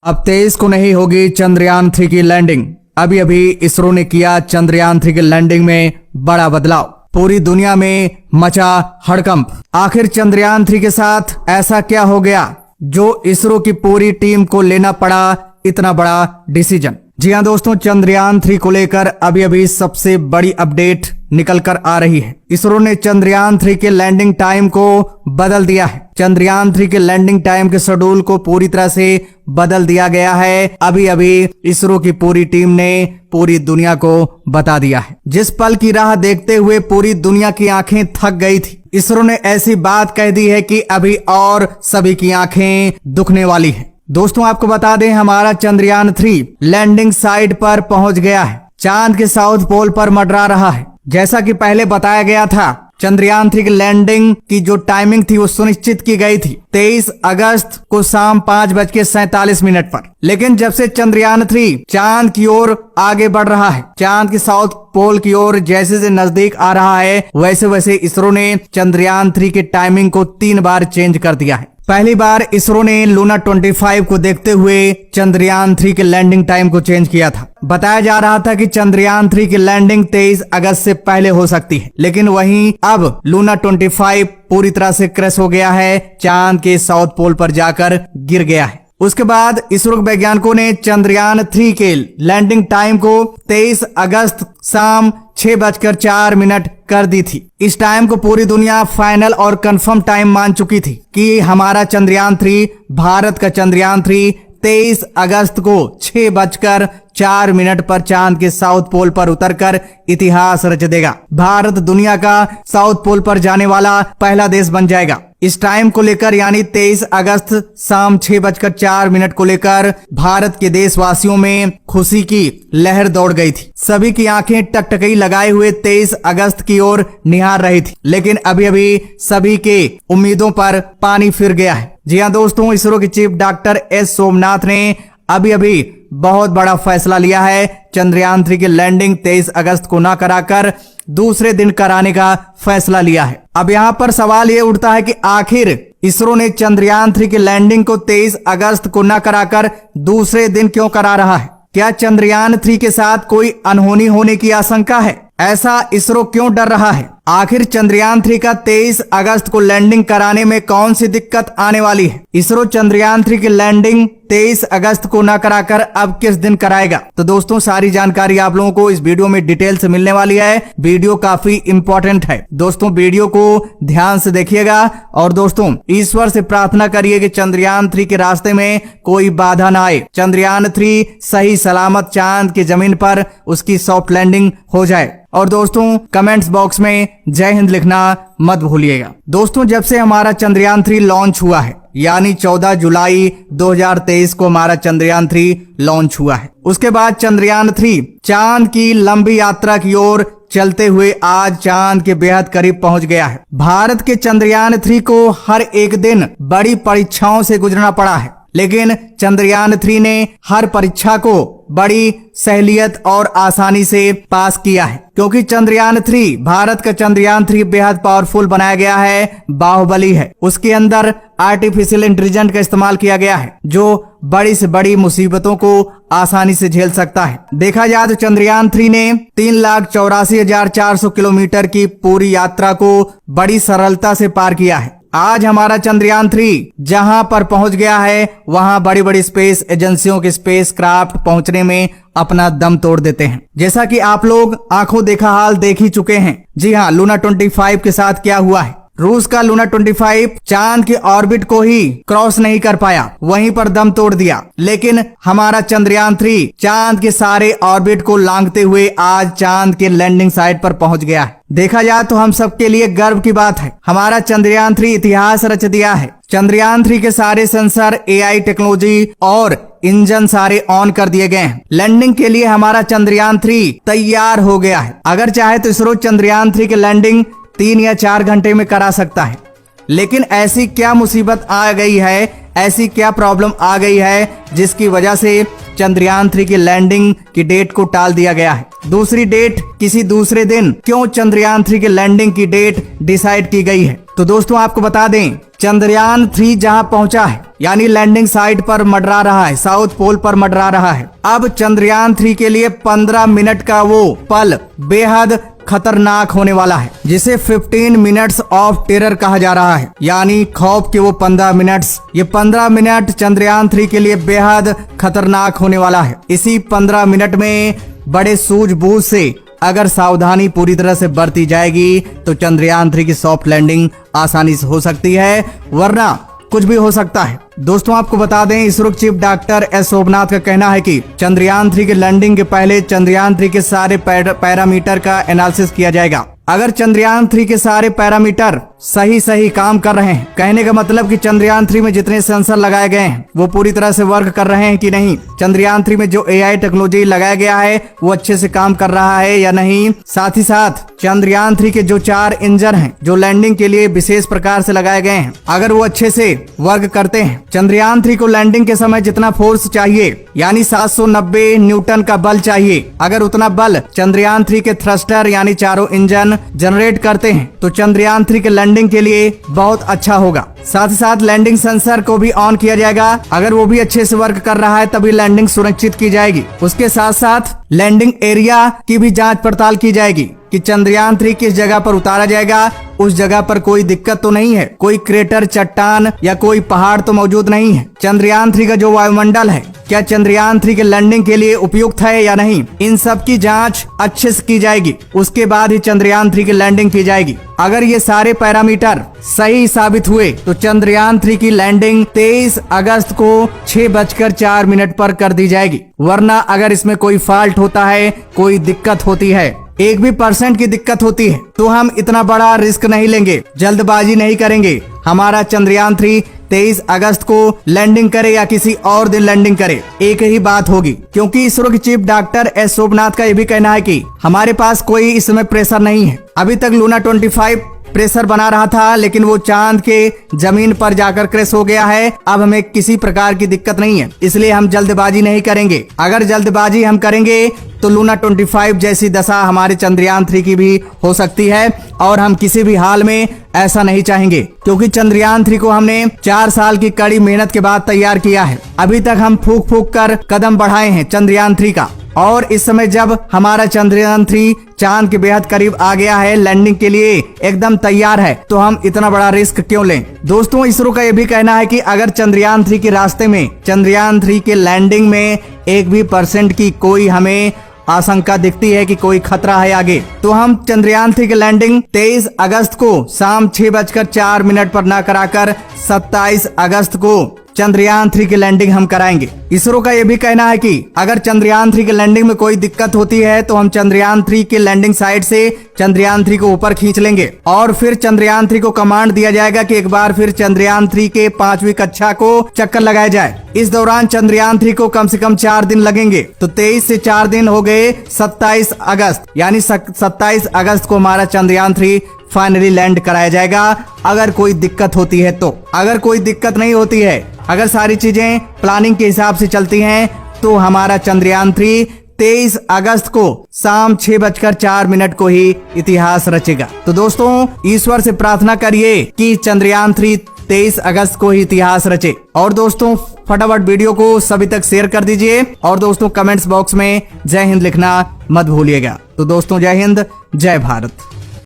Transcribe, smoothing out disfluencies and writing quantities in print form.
अब 23 को नहीं होगी चंद्रयान 3 की लैंडिंग। अभी अभी इसरो ने किया चंद्रयान 3 की लैंडिंग में बड़ा बदलाव। पूरी दुनिया में मचा हड़कंप। आखिर चंद्रयान 3 के साथ ऐसा क्या हो गया जो इसरो की पूरी टीम को लेना पड़ा इतना बड़ा डिसीजन। जी हां दोस्तों, चंद्रयान 3 को लेकर अभी अभी सबसे बड़ी अपडेट निकल कर आ रही है। इसरो ने चंद्रयान 3 के लैंडिंग टाइम को बदल दिया है। चंद्रयान 3 के लैंडिंग टाइम के शेड्यूल को पूरी तरह से बदल दिया गया है। अभी अभी इसरो की पूरी टीम ने पूरी दुनिया को बता दिया है। जिस पल की राह देखते हुए पूरी दुनिया की आंखें थक गई थी, इसरो ने ऐसी बात कह दी है कि अभी और सभी की आंखें दुखने वाली है। दोस्तों आपको बता दें, हमारा चंद्रयान 3 लैंडिंग साइट पर पहुंच गया है। चांद के साउथ पोल पर मंडरा रहा है। जैसा कि पहले बताया गया था, चंद्रयान 3 की लैंडिंग की जो टाइमिंग थी वो सुनिश्चित की गई थी 23 अगस्त को शाम 5:47 पर। लेकिन जब से चंद्रयान 3 चांद की ओर आगे बढ़ रहा है, चांद के साउथ पोल की ओर जैसे जैसे नजदीक आ रहा है, वैसे वैसे इसरो ने चंद्रयान 3 की टाइमिंग को 3 बार चेंज कर दिया है। पहली बार इसरो ने लूना 25 को देखते हुए चंद्रयान 3 के लैंडिंग टाइम को चेंज किया था। बताया जा रहा था कि चंद्रयान 3 की लैंडिंग 23 अगस्त से पहले हो सकती है, लेकिन वहीं अब लूना 25 पूरी तरह से क्रैश हो गया है, चांद के साउथ पोल पर जाकर गिर गया है। उसके बाद इसरो वैज्ञानिकों ने चंद्रयान 3 के लैंडिंग टाइम को 23 अगस्त शाम 6:04 कर दी थी। इस टाइम को पूरी दुनिया फाइनल और कंफर्म टाइम मान चुकी थी कि हमारा चंद्रयान 3, भारत का चंद्रयान 3 23 अगस्त को 6:04 पर चांद के साउथ पोल पर उतरकर इतिहास रच देगा। भारत दुनिया का साउथ पोल पर जाने वाला पहला देश बन जाएगा। इस टाइम को लेकर यानी 23 अगस्त शाम 6:04 को लेकर भारत के देशवासियों में खुशी की लहर दौड़ गई थी। सभी की आंखें टकटकी लगाए हुए 23 अगस्त की ओर निहार रही थी, लेकिन अभी अभी सभी के उम्मीदों पर पानी फिर गया है। जी हां दोस्तों, इसरो के चीफ डॉक्टर एस सोमनाथ ने अभी अभी बहुत बड़ा फैसला लिया है। चंद्रयान 3 की लैंडिंग 23 अगस्त को न कराकर दूसरे दिन कराने का फैसला लिया है। अब यहाँ पर सवाल ये उठता है कि आखिर इसरो ने चंद्रयान 3 की लैंडिंग को 23 अगस्त को न कराकर दूसरे दिन क्यों करा रहा है? क्या चंद्रयान 3 के साथ कोई अनहोनी होने की आशंका है? ऐसा इसरो क्यों डर रहा है? आखिर चंद्रयान 3 का 23 अगस्त को लैंडिंग कराने में कौन सी दिक्कत आने वाली है? इसरो चंद्रयान 3 की लैंडिंग 23 अगस्त को न कराकर अब किस दिन कराएगा? तो दोस्तों सारी जानकारी आप लोगों को इस वीडियो में डिटेल से मिलने वाली है। वीडियो काफी इंपॉर्टेंट है दोस्तों, वीडियो को ध्यान से देखिएगा। और दोस्तों ईश्वर से प्रार्थना करिए कि चंद्रयान 3 के रास्ते में कोई बाधा ना आए। चंद्रयान 3 सही सलामत चांद की जमीन पर उसकी सॉफ्ट लैंडिंग हो जाए। और दोस्तों कमेंट्स बॉक्स में जय हिंद लिखना मत भूलिएगा। दोस्तों जब से हमारा चंद्रयान 3 लॉन्च हुआ है, यानी 14 जुलाई 2023 को हमारा चंद्रयान 3 लॉन्च हुआ है, उसके बाद चंद्रयान 3 चांद की लंबी यात्रा की ओर चलते हुए आज चांद के बेहद करीब पहुंच गया है। भारत के चंद्रयान 3 को हर एक दिन बड़ी परीक्षाओं से गुजरना पड़ा है, लेकिन चंद्रयान 3 ने हर परीक्षा को बड़ी सहलियत और आसानी से पास किया है, क्योंकि चंद्रयान 3 भारत का चंद्रयान 3 बेहद पावरफुल बनाया गया है, बाहुबली है। उसके अंदर आर्टिफिशियल इंटेलिजेंस का इस्तेमाल किया गया है, जो बड़ी से बड़ी मुसीबतों को आसानी से झेल सकता है। देखा जाए तो चंद्रयान 3 ने 3,84,400 किलोमीटर की पूरी यात्रा को बड़ी सरलता से पार किया है। आज हमारा चंद्रयान 3 जहां पर पहुंच गया है, वहां बड़ी बड़ी स्पेस एजेंसियों के स्पेस क्राफ्ट पहुंचने में अपना दम तोड़ देते हैं। जैसा कि आप लोग आंखों देखा हाल देख ही चुके हैं। जी हां, लूना 25 के साथ क्या हुआ है। रूस का लूना 25 चांद के ऑर्बिट को ही क्रॉस नहीं कर पाया, वहीं पर दम तोड़ दिया। लेकिन हमारा चंद्रयान 3 चांद के सारे ऑर्बिट को लांघते हुए आज चांद के लैंडिंग साइट पर पहुंच गया है। देखा जाए तो हम सबके लिए गर्व की बात है, हमारा चंद्रयान 3 इतिहास रच दिया है। चंद्रयान 3 के सारे सेंसर, AI टेक्नोलॉजी और इंजन सारे ऑन कर दिए गए हैं। लैंडिंग के लिए हमारा चंद्रयान 3 तैयार हो गया है। अगर चाहे तो इसरो चंद्रयान 3 की लैंडिंग 3 या 4 घंटे में करा सकता है, लेकिन ऐसी क्या मुसीबत आ गई है, ऐसी क्या प्रॉब्लम आ गई है जिसकी वजह से चंद्रयान 3 की लैंडिंग की डेट को टाल दिया गया है? दूसरी डेट किसी दूसरे दिन क्यों चंद्रयान 3 की लैंडिंग की डेट डिसाइड की गई है? तो दोस्तों आपको बता दें चंद्रयान 3 जहां पहुंचा है, यानी लैंडिंग साइट पर मंडरा रहा है, साउथ पोल पर मंडरा रहा है। अब चंद्रयान 3 के लिए 15 मिनट का वो पल बेहद खतरनाक होने वाला है, जिसे 15 मिनट्स ऑफ टेरर कहा जा रहा है, यानी खौफ के वो 15 मिनट्स। ये 15 मिनट चंद्रयान 3 के लिए बेहद खतरनाक होने वाला है। इसी 15 मिनट में बड़े सूझबूझ से अगर सावधानी पूरी तरह से बरती जाएगी तो चंद्रयान 3 की सॉफ्ट लैंडिंग आसानी से हो सकती है, वरना कुछ भी हो सकता है। दोस्तों आपको बता दें, ISRO chief doctor S Somnath का कहना है कि चंद्रयान 3 के लैंडिंग के पहले चंद्रयान 3 के सारे पैरामीटर का एनालिसिस किया जाएगा। अगर चंद्रयान 3 के सारे पैरामीटर सही काम कर रहे हैं, कहने का मतलब कि चंद्रयान 3 में जितने सेंसर लगाए गए हैं वो पूरी तरह से वर्क कर रहे हैं कि नहीं, चंद्रयान 3 में जो AI टेक्नोलॉजी लगाया गया है वो अच्छे से काम कर रहा है या नहीं, साथ ही साथ चंद्रयान 3 के जो 4 इंजन हैं जो लैंडिंग के लिए विशेष प्रकार से लगाए गए हैं, अगर वो अच्छे से वर्क करते हैं। चंद्रयान 3 को लैंडिंग के समय जितना फोर्स चाहिए, यानी 790 न्यूटन का बल चाहिए, अगर उतना बल चंद्रयान 3 के थ्रस्टर यानी चारों इंजन जनरेट करते हैं तो चंद्रयान 3 के लैंडिंग के लिए बहुत अच्छा होगा। साथ ही साथ लैंडिंग सेंसर को भी ऑन किया जाएगा, अगर वो भी अच्छे से वर्क कर रहा है तभी लैंडिंग सुरक्षित की जाएगी। उसके साथ साथ लैंडिंग एरिया की भी जांच पड़ताल की जाएगी कि चंद्रयान 3 किस जगह पर उतारा जाएगा, उस जगह पर कोई दिक्कत तो नहीं है, कोई क्रेटर, चट्टान या कोई पहाड़ तो मौजूद नहीं है। चंद्रयान 3 का जो वायुमंडल है क्या चंद्रयान 3 के लैंडिंग के लिए उपयुक्त है या नहीं, इन सब की जांच अच्छे से की जाएगी। उसके बाद ही चंद्रयान 3 की लैंडिंग की जाएगी। अगर ये सारे पैरामीटर सही साबित हुए तो चंद्रयान 3 की लैंडिंग 23 अगस्त को 6:04 पर कर दी जाएगी, वरना अगर इसमें कोई फॉल्ट होता है, कोई दिक्कत होती है, 1% की दिक्कत होती है तो हम इतना बड़ा रिस्क नहीं लेंगे, जल्दबाजी नहीं करेंगे। हमारा चंद्रयान 3 23 अगस्त को लैंडिंग करे या किसी और दिन लैंडिंग करे, एक ही बात होगी, क्योंकि इसरो के चीफ डॉक्टर एस सोमनाथ का यह भी कहना है कि हमारे पास कोई इस समय प्रेशर नहीं है। अभी तक लूना 25 प्रेशर बना रहा था, लेकिन वो चांद के जमीन पर जाकर क्रैश हो गया है। अब हमें किसी प्रकार की दिक्कत नहीं है, इसलिए हम जल्दबाजी नहीं करेंगे। अगर जल्दबाजी हम करेंगे तो लूना 25 जैसी दशा हमारे चंद्रयान 3 की भी हो सकती है, और हम किसी भी हाल में ऐसा नहीं चाहेंगे, क्योंकि चंद्रयान 3 को हमने 4 साल की कड़ी मेहनत के बाद तैयार किया है। अभी तक हम फूक फूक कर कदम बढ़ाए हैं चंद्रयान 3 का, और इस समय जब हमारा चंद्रयान 3 चांद के बेहद करीब आ गया है, लैंडिंग के लिए एकदम तैयार है, तो हम इतना बड़ा रिस्क क्यों लें। दोस्तों इसरो का यह भी कहना है कि अगर चंद्रयान 3 के रास्ते में, चंद्रयान 3 के लैंडिंग में 1% की कोई हमें आशंका दिखती है कि कोई खतरा है आगे, तो हम चंद्रयान 3 की लैंडिंग 23 अगस्त को शाम 6:04 पर न कराकर 27 अगस्त को चंद्रयान 3 की लैंडिंग हम कराएंगे। इसरो का यह भी कहना है कि अगर चंद्रयान 3 की लैंडिंग में कोई दिक्कत होती है तो हम चंद्रयान 3 की लैंडिंग साइट से चंद्रयान 3 को ऊपर खींच लेंगे, और फिर चंद्रयान 3 को कमांड दिया जाएगा कि एक बार फिर चंद्रयान 3 के 5वीं कक्षा को चक्कर लगाया जाए। इस दौरान चंद्रयान 3 को कम से कम 4 दिन लगेंगे, तो 23 से 4 दिन हो गए 27 अगस्त, यानी 27 अगस्त को हमारा चंद्रयान 3 फाइनली लैंड कराया जाएगा। अगर कोई दिक्कत होती है तो, अगर कोई दिक्कत नहीं होती है, अगर सारी चीजें प्लानिंग के हिसाब से चलती हैं, तो हमारा चंद्रयान 3 23 अगस्त को शाम 6:04 को ही इतिहास रचेगा। तो दोस्तों ईश्वर से प्रार्थना करिए कि चंद्रयान 3 23 अगस्त को ही इतिहास रचे। और दोस्तों फटाफट वीडियो को सभी तक शेयर कर दीजिए, और दोस्तों कमेंट्स बॉक्स में जय हिंद लिखना मत भूलिएगा। तो दोस्तों जय हिंद, जय भारत।